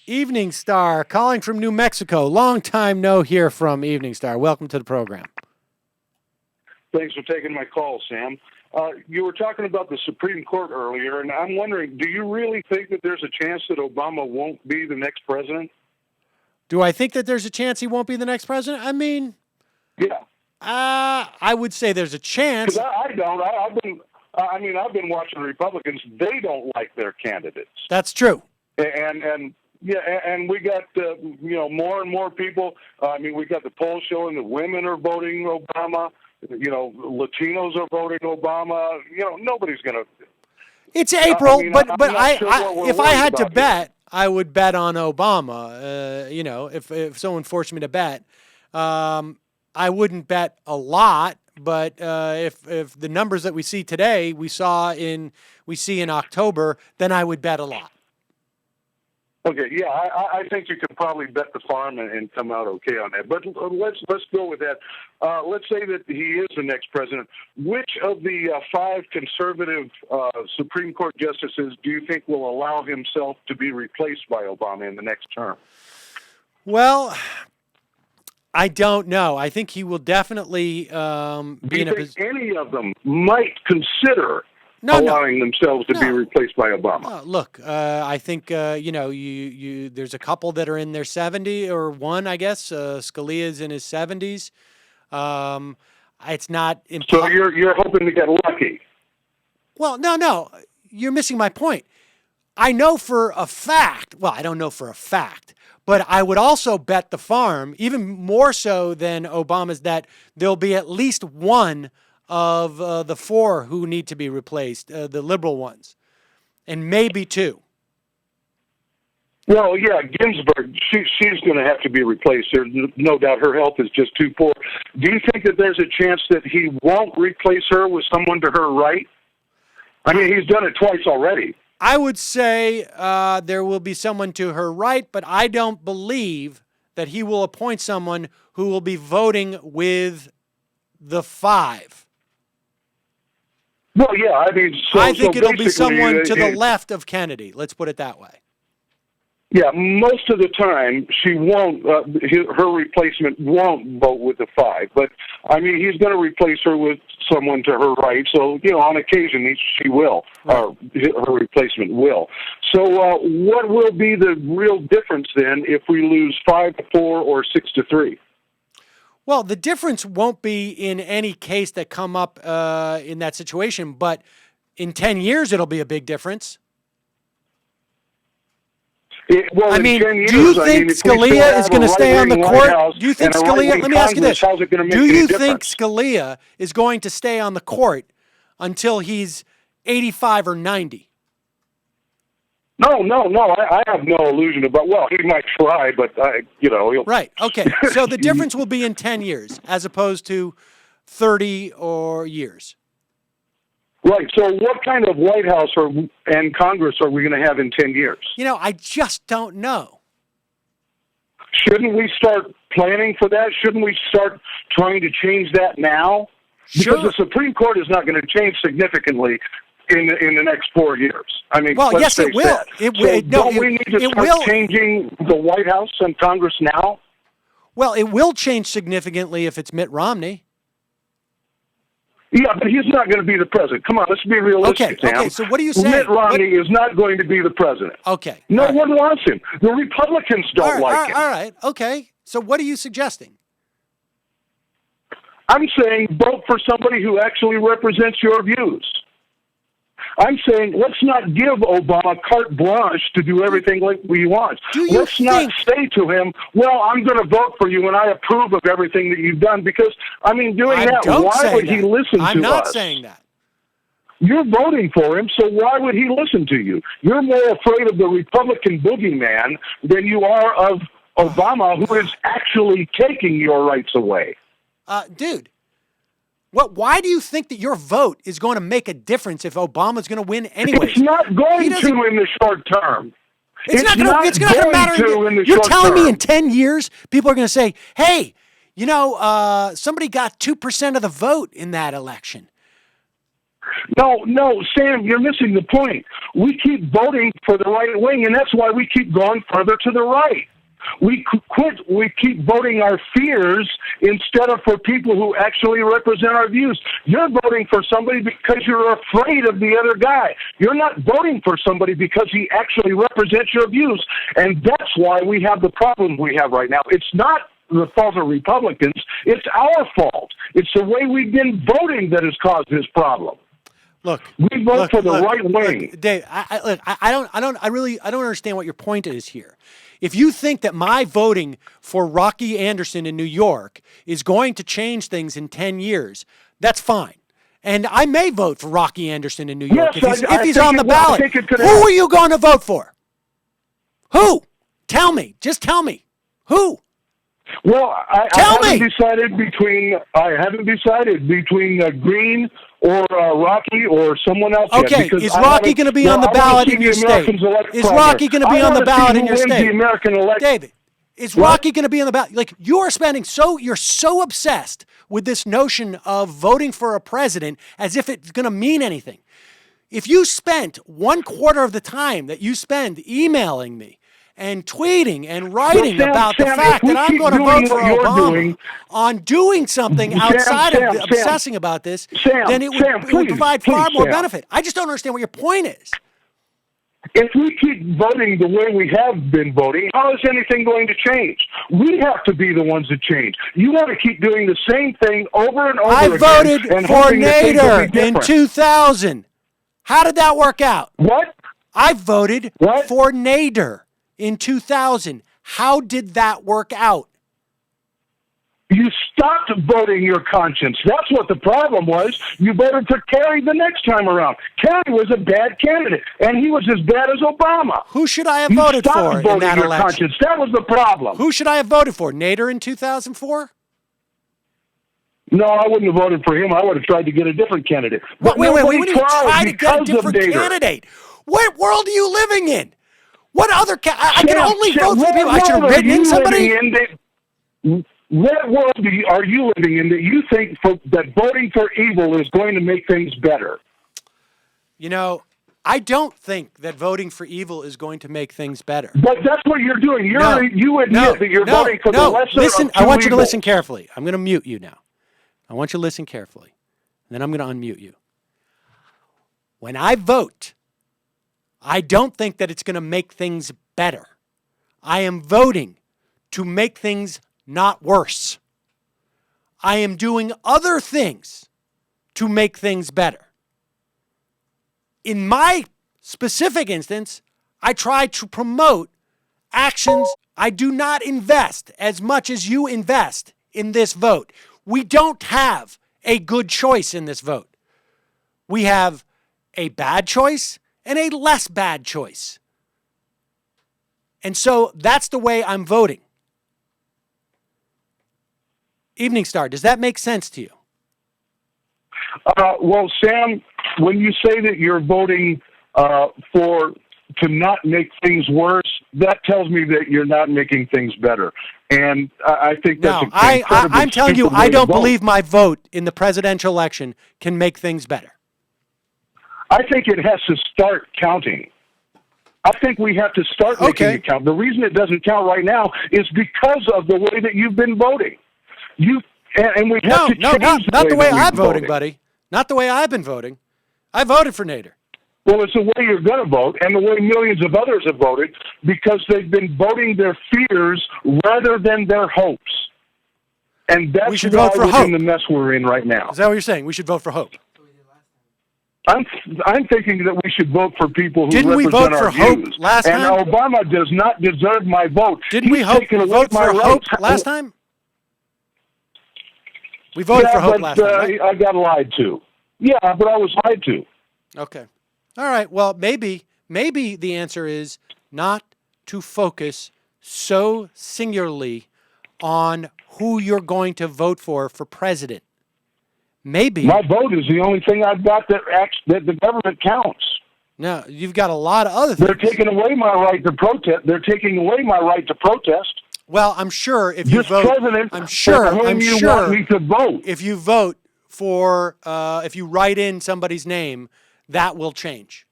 EveningStar, calling from New Mexico. Long time no hear from EveningStar. Welcome to the program. Thanks for taking my call, Sam. You were talking about the Supreme Court earlier, and I'm wondering, do you really think that there's a chance that Obama won't be the next president? Do I think that there's a chance he won't be the next president? I mean, yeah. I would say there's a chance. Because I don't. I've been watching Republicans. They don't like their candidates. That's true. And we got more and more people. We got the polls showing that women are voting Obama. Latinos are voting Obama. Nobody's going to. It's April, but if I had to bet, I would bet on Obama. If someone forced me to bet, I wouldn't bet a lot. But if the numbers that we see today, we see in October, then I would bet a lot. Okay, yeah, I think you could probably bet the farm and come out okay on that. But let's go with that. Let's say that he is the next president. Which of the 5 conservative Supreme Court justices do you think will allow himself to be replaced by Obama in the next term? Well, I don't know. I think he will definitely be in a position. Any of them might consider allowing themselves to be replaced by Obama? Look, I think there's a couple that are in their 70s, or one, I guess. Scalia's in his 70s. It's not impossible. So you're hoping to get lucky? Well, no, you're missing my point. I know for a fact. Well, I don't know for a fact, but I would also bet the farm, even more so than Obama's, that there'll be at least one of the 4 who need to be replaced, the liberal ones, and maybe 2. Well, yeah, Ginsburg, she's going to have to be replaced. There's no doubt her health is just too poor. Do you think that there's a chance that he won't replace her with someone to her right? I mean, he's done it twice already. I would say there will be someone to her right, but I don't believe that he will appoint someone who will be voting with the 5. Well, yeah, I think it'll be someone to the left of Kennedy. Let's put it that way. Yeah, most of the time she won't. Her replacement won't vote with the 5, but he's going to replace her with someone to her right. So on occasion she will, or her replacement will. So what will be the real difference then if we lose 5-4 or 6-3? Well, the difference won't be in any case that come up in that situation, but in 10 years, it'll be a big difference. Do you think Scalia is going to stay on the court? Do you think Scalia, let me ask you this, do you think Scalia is going to stay on the court until he's 85 or 90? No. I have no illusion about. Well, he might try, but he'll. Right. Okay. So the difference will be in 10 years, as opposed to 30 or years. Right. So, what kind of White House and Congress are we going to have in 10 years? I just don't know. Shouldn't we start planning for that? Shouldn't we start trying to change that now? Sure. Because the Supreme Court is not going to change significantly in the next 4 years. Well, yes, it will. Don't we need to start changing the White House and Congress now? Well, it will change significantly if it's Mitt Romney. Yeah, but he's not going to be the president. Come on, let's be realistic, Sam. Okay, so what are you saying? Mitt Romney is not going to be the president. Okay. No one wants him. The Republicans don't like him. All right, okay. So what are you suggesting? I'm saying vote for somebody who actually represents your views. I'm saying let's not give Obama carte blanche to do everything like he wants. Let's not say to him, well, I'm going to vote for you and I approve of everything that you've done, because, why would he listen to us? I'm not saying that. You're voting for him, so why would he listen to you? You're more afraid of the Republican boogeyman than you are of Obama, who is actually taking your rights away. Dude. Why do you think that your vote is going to make a difference if Obama's going to win anyway? It's not going to in the short term. It's not going to matter in the short term. You're telling me in 10 years, people are going to say, hey, somebody got 2% of the vote in that election. No, Sam, you're missing the point. We keep voting for the right wing, and that's why we keep going further to the right. We keep voting our fears instead of for people who actually represent our views. You're voting for somebody because you're afraid of the other guy. You're not voting for somebody because he actually represents your views. And that's why we have the problem we have right now. It's not the fault of Republicans. It's our fault. It's the way we've been voting that has caused this problem. Look, we vote for the right wing. Look, Dave, I don't understand what your point is here. If you think that my voting for Rocky Anderson in New York is going to change things in 10 years, that's fine. And I may vote for Rocky Anderson in New York if he's on the ballot. Who are you going to vote for? Who? Tell me. Just tell me. Who? Well, I haven't decided between Green or Rocky or someone else. Okay, yet, is Rocky going to be on the ballot in your state? Is Rocky going to be on the ballot in your state? David, is Rocky going to be on the ballot? Like, you're so obsessed with this notion of voting for a president as if it's going to mean anything. If you spent 1/4 of the time that you spend emailing me and tweeting and writing about the fact that I'm going to vote for Obama on doing something outside of obsessing about this, then it would provide far more benefit. I just don't understand what your point is. If we keep voting the way we have been voting, how is anything going to change? We have to be the ones that change. You want to keep doing the same thing over and over again. I voted for Nader in 2000. How did that work out? What? I voted for Nader in 2000. How did that work out? You stopped voting your conscience. That's what the problem was. You voted for Kerry the next time around. Kerry was a bad candidate, and he was as bad as Obama. Who should I have voted for in that election? Conscience. That was the problem. Who should I have voted for? Nader in 2004? No, I wouldn't have voted for him. I would have tried to get a different candidate. Wait, what do you try to get a different candidate? What world are you living in? What other I can only vote for people. I should have written in somebody. What world are you living in that you think that voting for evil is going to make things better? You know, I don't think that voting for evil is going to make things better. But that's what you're doing. You admit that you're voting for the lesser listen, of two I want you to evils. listen carefully. I'm going to mute you now. I want you to listen carefully. And then I'm going to unmute you. When I vote, I don't think that it's going to make things better. I am voting to make things not worse. I am doing other things to make things better. In my specific instance, I try to promote actions. I do not invest as much as you invest in this vote. We don't have a good choice in this vote. We have a bad choice and a less bad choice. And so that's the way I'm voting. EveningStar, does that make sense to you? Well, Sam, when you say that you're voting to not make things worse, that tells me that you're not making things better. And I think that's I'm telling you, I don't believe my vote in the presidential election can make things better. I think it has to start counting. I think we have to start making it count. The reason it doesn't count right now is because of the way that you've been voting. And we have to change not the way I'm voting, buddy. Not the way I've been voting. I voted for Nader. Well, it's the way you're going to vote and the way millions of others have voted because they've been voting their fears rather than their hopes. And that's why we're in the mess we're in right now. Is that what you're saying? We should vote for hope. I'm thinking that we should vote for people who Didn't represent we vote our for hope views. last time? And Obama does not deserve my vote. Didn't we vote for hope last time? We voted for hope last time, right? I got lied to. Yeah, but I was lied to. Okay. All right. Well, maybe the answer is not to focus so singularly on who you're going to vote for president. Maybe my vote is the only thing I've got that the government counts. No, you've got a lot of other things. They're taking away my right to protest. They're taking away my right to protest. Well, I'm sure if you vote, want me to vote. if you vote for if you write in somebody's name, that will change?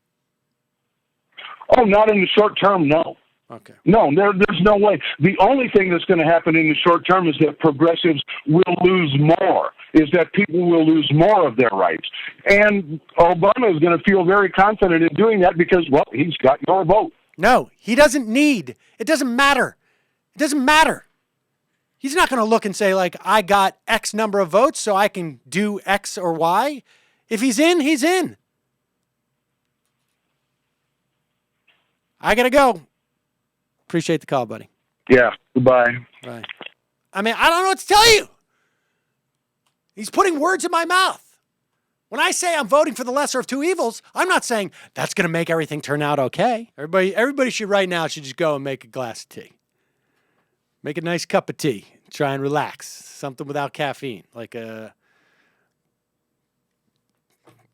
Oh, not in the short term, no. Okay. No, there's no way. The only thing that's going to happen in the short term is that progressives will lose more, is that people will lose more of their rights. And Obama is going to feel very confident in doing that because, well, he's got your vote. No, he doesn't need. It doesn't matter. It doesn't matter. He's not going to look and say, like, I got X number of votes, so I can do X or Y. If he's in, he's in. I got to go. Appreciate the call, buddy. Yeah, goodbye. Bye. I mean, I don't know what to tell you. He's putting words in my mouth. When I say I'm voting for the lesser of two evils, I'm not saying that's going to make everything turn out okay. Everybody should right now should just go and make a glass of tea. Make a nice cup of tea. Try and relax. Something without caffeine, like a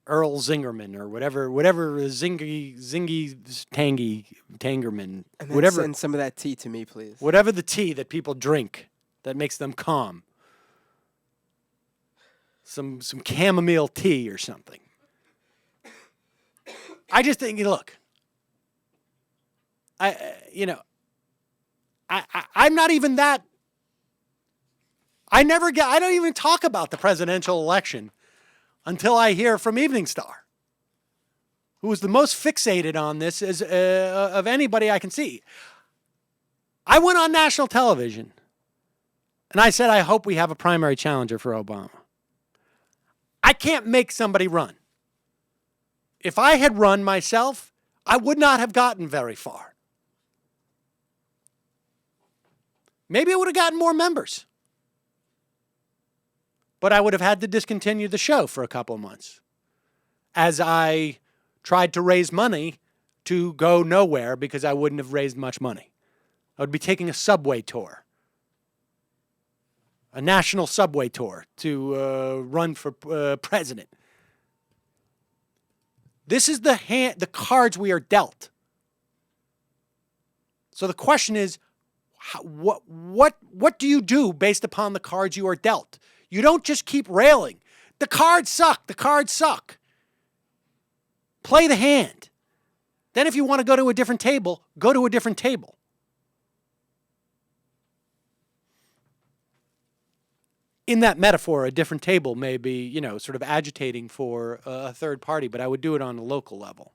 Earl Zingerman or whatever zingy tangerman. And then whatever. send some of that tea to me, please. Whatever the tea that people drink that makes them calm. Some chamomile tea or something. I just think, look, I'm not even that. I don't even talk about the presidential election until I hear from EveningStar, who is the most fixated on this of anybody I can see. I went on national television and I said, I hope we have a primary challenger for Obama. I can't make somebody run. If I had run myself, I would not have gotten very far. Maybe I would have gotten more members. But I would have had to discontinue the show for a couple of months as I tried to raise money to go nowhere because I wouldn't have raised much money. I would be taking a subway tour, a national subway tour to run for president. This is the cards we are dealt. So the question is, what do you do based upon the cards you are dealt? You don't just keep railing. The cards suck. The cards suck. Play the hand. Then if you want to go to a different table, go to a different table. In that metaphor, a different table may be, sort of agitating for a third party, but I would do it on a local level.